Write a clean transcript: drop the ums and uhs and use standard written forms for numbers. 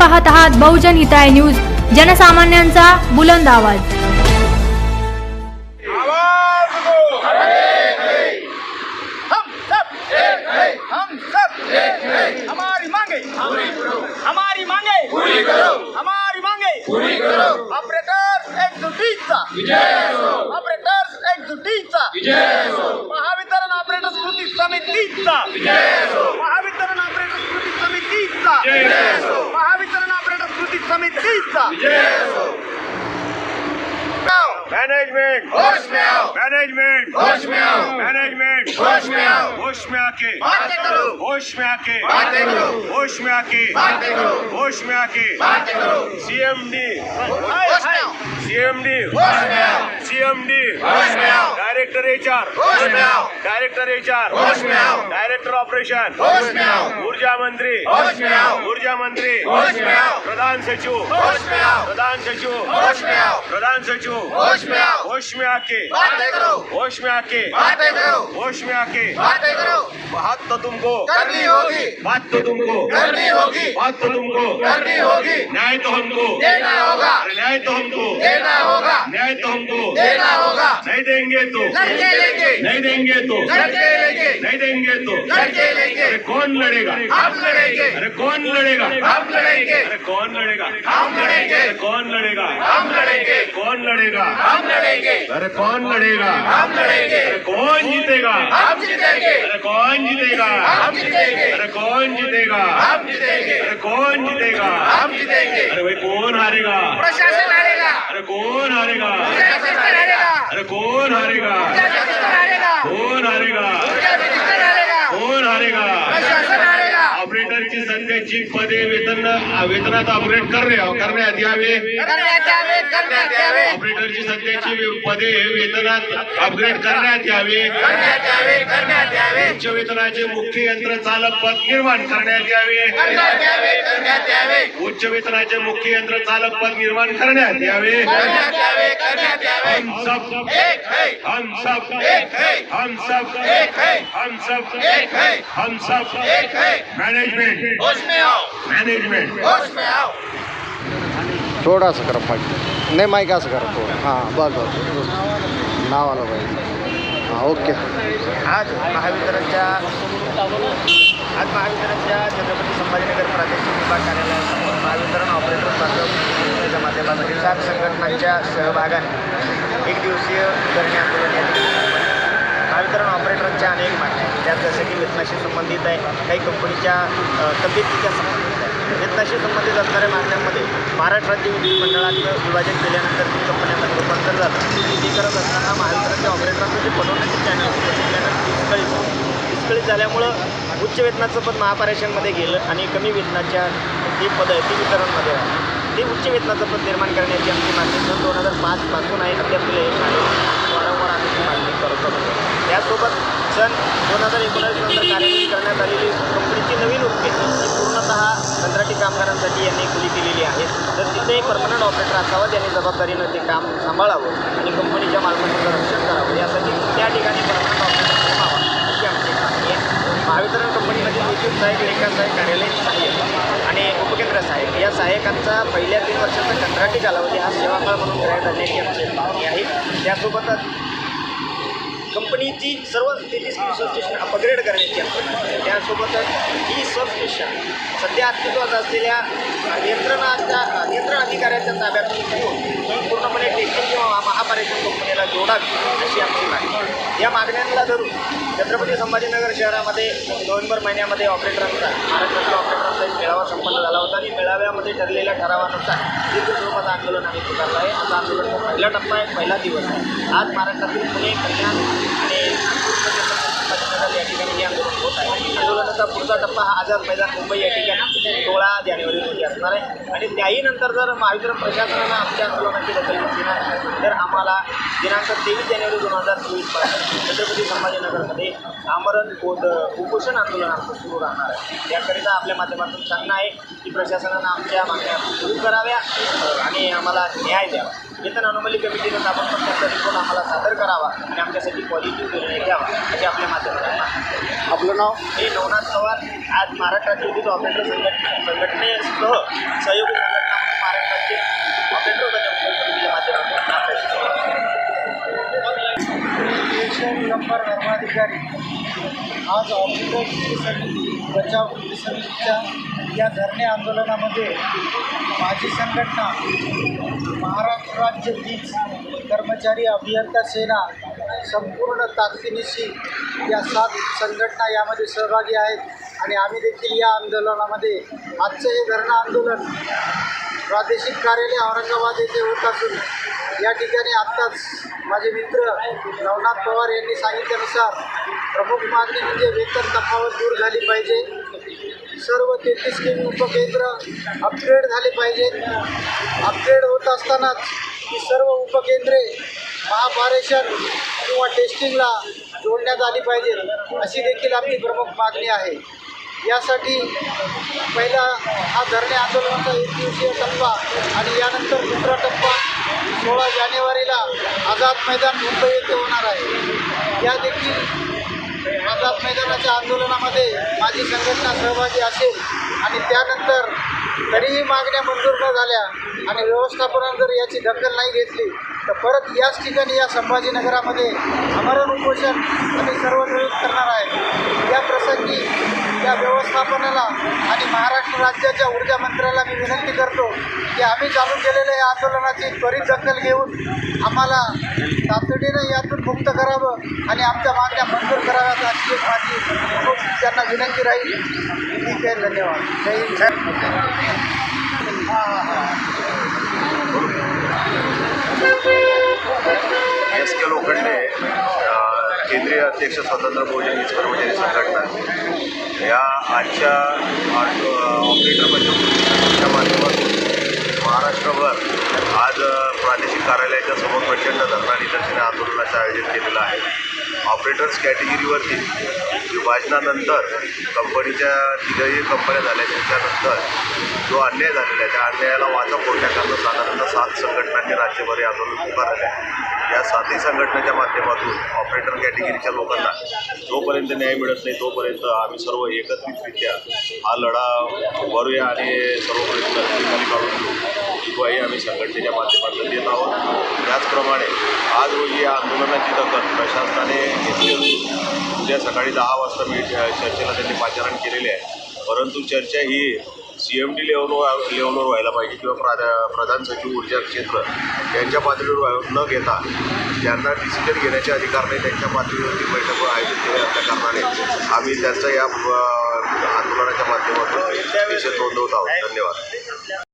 पाहत आहात बहुजन हिताय न्यूज, जनसामान्यांचा बुलंद आवाज। हमारी मांगे पूरी करो, हमारी मांगे पूरी करो। ऑपरेटर्स एकजुटीचा विजय असो, ऑपरेटर्स एकजुटीचा विजय असो। महावितरण ऑपरेटर्स कृती समितीचा विजय असो, महावितरण ऑपरेटर्स कृती समितीचा विजय असो, महावितरण ऑपरेटर्स कृती समितीचा विजय असो। मैनेजमेंट होश में आओ, मैनेजमेंट होश में आओ, मैनेजमेंट होश में आओ, होश में आके बातें करो, होश में आके बातें करो, होश में आके बातें करो, होश में आके बातें करो। सीएमडी होश में आओ, सीएमडी होश में आओ, सीएमडी होश में आओ, डायरेक्टर एचआर होश में आओ, डायरेक्टर एचआर होश में आओ, डायरेक्टर ऑपरेशन होश में आओ, ऊर्जा मंत्री होश में आओ, ऊर्जा मंत्री होश में आओ, प्रधान सचिव होश में आओ, प्रधान सचिव होश में आओ, प्रधान सचिव होश में आओ, होश में आके बातें करो, होश में आके बातें करो, होश में आके बातें करो। बात तो तुमको करनी होगी, बात तो तुमको करनी होगी, बात तो तुमको करनी होगी। न्याय तो हमको देना होगा, न्याय तो हमको देना होगा, न्याय तो हमको देना होगा। नहीं देंगे तो लड़के लेंगे, नहीं देंगे तो लड़के लेंगे, नहीं देंगे तो लड़के लेंगे। अरे कौन लड़ेगा? हम लड़ेंगे। अरे कौन लड़ेगा? हम लड़ेंगे। अरे कौन लड़ेगा? हम लड़ेंगे। अरे कौन लड़ेगा? हम लड़ेंगे। कौन लड़ेगा? हम लड़ेंगे। अरे कौन लड़ेगा? हम लड़ेंगे। अरे कौन जीतेगा? हम जीतेंगे। अरे कौन जीतेगा? हम जीतेंगे। अरे कौन जीतेगा? हम जीतेंगे। अरे कौन जीतेगा? हम जीतेंगे। अरे भाई कौन हारेगा? प्रशासन हारेगा। अरे कौन हारेगा? प्रशासन हारेगा। अरे कौन हारेगा? प्रशासन हारेगा। कौन हारेगा? प्रशासन हारेगा। कौन हारेगा? प्रशासन हारेगा। ऑपरेटरची सध्याची पदे वेतनात अपग्रेड करण्यात यावे, ऑपरेटरची सध्याची पदे वेतनात अपग्रेड करण्यात यावे, उच्च वेतनाचे मुख्य यंत्र चालक पद निर्माण करण्यात यावे, उच्च वेतनाचे मुख्य यंत्र चालक पद निर्माण करण्यात यावे। हम सब एक है, हम सब एक है, हम सब एक है, हम सब एक है, हम सब एक है। मैनेजमेंट होश में आओ, मैनेजमेंट होश में आओ। थोड़ा सा करा माइक, नाही माइक असं करा थोडं, हां बस बस नाव आलं पाहिजे, हां ओके। आज महावितरणच्या छत्रपती संभाजीनगर प्रादेशिक विभाग कार्यालयासमोर महावितरण ऑपरेटर बांधवांच्या माध्यमातून 7 संघटनांच्या सहभागाने एक दिवसीय धरणे आंदोलन या ठिकाणी महावितरण ऑपरेटरांच्या अनेक मागण्या आहेत, त्यात जसं की वेतनाशी संबंधित आहे, काही कंपनीच्या तब्येतीच्या संबंधित आहे। वेतनाशी संबंधित असणाऱ्या मागण्यांमध्ये महाराष्ट्र राज्य विद्युत मंडळाचं विभाजन केल्यानंतर 3 कंपन्यांमध्ये रूपांतर झालं। ते करत असताना महावितरणच्या ऑपरेटरांचं जे पदोन्नती चॅनल विस्कळीत झाल्यामुळं उच्च वेतनाचं पद महापारेषणमध्ये गेलं आणि कमी वेतनाच्या जी पदं आहेत ती वितरणमध्ये राहिली। ते उच्च वेतनाचं पद निर्माण करण्याची आमची मागणी 2005 पासून आहे, अद्याप वारंवार आम्ही ती मागणी करत होतो। त्यासोबत सन 2019 नंतर कार्यान्वित करण्यात आलेली कंपनीची नवीन उपकेंद्र ही पूर्णतः कंत्राटी कामगारांसाठी यांनी खुली केलेली आहे। तर तिथे परमनंट ऑपरेटर असावा, त्यांनी जबाबदारीनं ते काम सांभाळावं आणि कंपनीच्या मालमत्तेचं रक्षण करावं, यासाठी त्या ठिकाणी परमनंट ऑपरेटर नेमावा अशी आमची मागणी आहे। महावितरण कंपनीमध्ये विद्युत सहाय्यक, लेखा सहाय्यक, कार्यालय सहाय्यक आणि उपकेंद्र सहाय्यक या सहाय्यकांचा पहिल्या 3 वर्षाचा कंत्राटी कालावधी हा सेवाकाळ म्हणून करण्यात आणण्याची आमची मागणी आहे। त्यासोबतच कंपनीची सर्व 33 सबस्टेशन अपग्रेड करण्याची आमची मागणी आहे। त्यासोबतच ही सबस्टेशन सध्या अस्तित्वात असलेल्या नियंत्रण अधिकाऱ्याच्या ताब्यातून घेऊन पूर्णपणे टेस्टिंग किंवा महापारेषण कंपनीला जोडावी अशी आमची मागणी आहे। या मागण्यांना धरून छत्रपती संभाजीनगर शहरामध्ये नोव्हेंबर महिन्यामध्ये महाराष्ट्रातील ऑपरेटरांचा एक मेळावा संपन्न झाला होता आणि मेळाव्यामध्ये ठरलेल्या ठरावानुसार दीर्घ स्वरूपाचं आंदोलन आम्ही पुकारलं आहे। आता आंदोलनाचा पहिला टप्पा आहे, पहिला दिवस आहे। आज महाराष्ट्रातील पुणे, कल्याण आणि संभाजीनगर या ठिकाणी हे आंदोलन होत आहे। आंदोलनाचा पुढचा टप्पा हा आझाद मैदान मुंबई या ठिकाणी 16 जानेवारी रोजी असणार आहे आणि त्याही नंतर जर महावितरण प्रशासनानं आमच्या आंदोलनाची दखल घेतली नाही तर आम्हाला दिनांक 23 जानेवारी 2024 पासून छत्रपती संभाजीनगरमध्ये आमरण उपोषण आंदोलन आमचं सुरू राहणार आहे। याकरिता आपल्या माध्यमातून सांगणं आहे की प्रशासनानं आमच्या मागण्या सुरू कराव्या आणि आम्हाला न्याय द्यावा। वेतन अनुमली कमिटीनं ताबडतोब त्याचा रिपोर्ट आम्हाला सादर करावा आणि आमच्यासाठी पॉझिटिव्ह निर्णय घ्यावा अशी आपल्या माध्यमातून. आपलं नाव? मी नवनाथ पवार. आज महाराष्ट्र राज्य विद्युत ऑपरेटर संघटनेसह सहयोगी संघटना म्हणून महाराष्ट्र राज्य ऑपरेटर कमिटीच्या माध्यमातून नंबर धर्माधिकारी आज ऑपरेटर बचाव कृती समितीच्या या धरणे आंदोलनामध्ये माझी संघटना महाराष्ट्र राज्य वीज कर्मचारी अभियंता सेना संपूर्ण ताकदीनिशी या 7 संघटना यामध्ये सहभागी आहेत आणि आम्ही देखील या आंदोलनामध्ये आजचं हे धरणं आंदोलन प्रादेशिक कार्यालय औरंगाबाद येथे होत असून या ठिकाणी आत्ताच माझे मित्र नवनाथ पवार यांनी सांगितल्यानुसार प्रमुख मागणी म्हणजे वेतन तफावत दूर झाली पाहिजे. सर्व 33 केवी उपकेंद्र अपग्रेड झाले पाहिजेत. अपग्रेड होत असतानाच ही सर्व उपकेंद्रे महापारेषण किंवा टेस्टिंगला जोडण्यात आली पाहिजे अशी देखील आमची प्रमुख मागणी आहे. यासाठी पहिला हा धरणे आंदोलनाचा 1 दिवसीय टप्पा आणि यानंतर दुसरा टप्पा 16 जानेवारीला आझाद मैदान मुंबई येथे होणार आहे. या देखील आझाद मैदानाच्या आंदोलनामध्ये माझी संघटना सहभागी असेल आणि त्यानंतर तरीही मागण्या मंजूर न झाल्या आणि व्यवस्थापनाने जर याची दखल नाही घेतली तर परत याच ठिकाणी या संभाजीनगरामध्ये आमरण उपोषण आम्ही सर्व मिळून करणार आहे. या प्रसंगी या व्यवस्थापनाला आणि महाराष्ट्र राज्याच्या ऊर्जा मंत्र्याला मी विनंती करतो की आम्ही चालू केलेल्या या आंदोलनाची त्वरित दखल घेऊन आम्हाला तातडीनं यातून मुक्त करावं आणि आमच्या मागण्या मंजूर कराव्यात अशी एक माझी खूप त्यांना विनंती राहील. ठीक आहे, धन्यवाद. जय हिंद. एस के लोखंडे केंद्रीय अध्यक्ष स्वतंत्र बहुजन वीज कर्मचारी संघटना या आजच्या ऑपरेटर बचावच्या माध्यमातून महाराष्ट्रभर आज प्रादेशिक कार्यालयाच्या समोर प्रचंड धरणा निदर्शने आंदोलनाचं आयोजन केलेलं आहे. ऑपरेटर्स कॅटेगरीवरती विभाजनानंतर कंपनीच्या 3 कंपन्या झाल्या त्याच्यानंतर जो अन्याय झालेला आहे त्या अन्यायाला वाचा फोडण्याकरता साधारणतः 7 संघटनांनी राज्यभर हे आंदोलन पुकारले आहे. या 7ही संघटनेच्या माध्यमातून ऑपरेटर कॅटेगरीच्या लोकांना जोपर्यंत न्याय मिळत नाही तोपर्यंत आम्ही सर्व एकत्रितरित्या हा लढा उभारूया आणि सर्व प्रयत्न काढून घेऊ ही ग्वाही आम्ही संघटनेच्या माध्यमातून देत आहोत. त्याचप्रमाणे आज रोजी या आंदोलनाची दखल प्रशासनाने घेतली असून उद्या सकाळी 10 वाजता चर्चेला त्यांनी पाचारण केलेले आहे. परंतु चर्चा ही CMD लेवलवर व्हायला पाहिजे किंवा प्रधान सचिव ऊर्जा क्षेत्र यांच्या पातळीवर न घेता ज्यांना डिसिजन घेण्याचे अधिकार नाही त्यांच्या पातळीवरती बैठक आयोजित केल्या असल्या कारणाने आम्ही त्यांचा या आंदोलनाच्या माध्यमातून निषेध नोंदवत आहोत. धन्यवाद.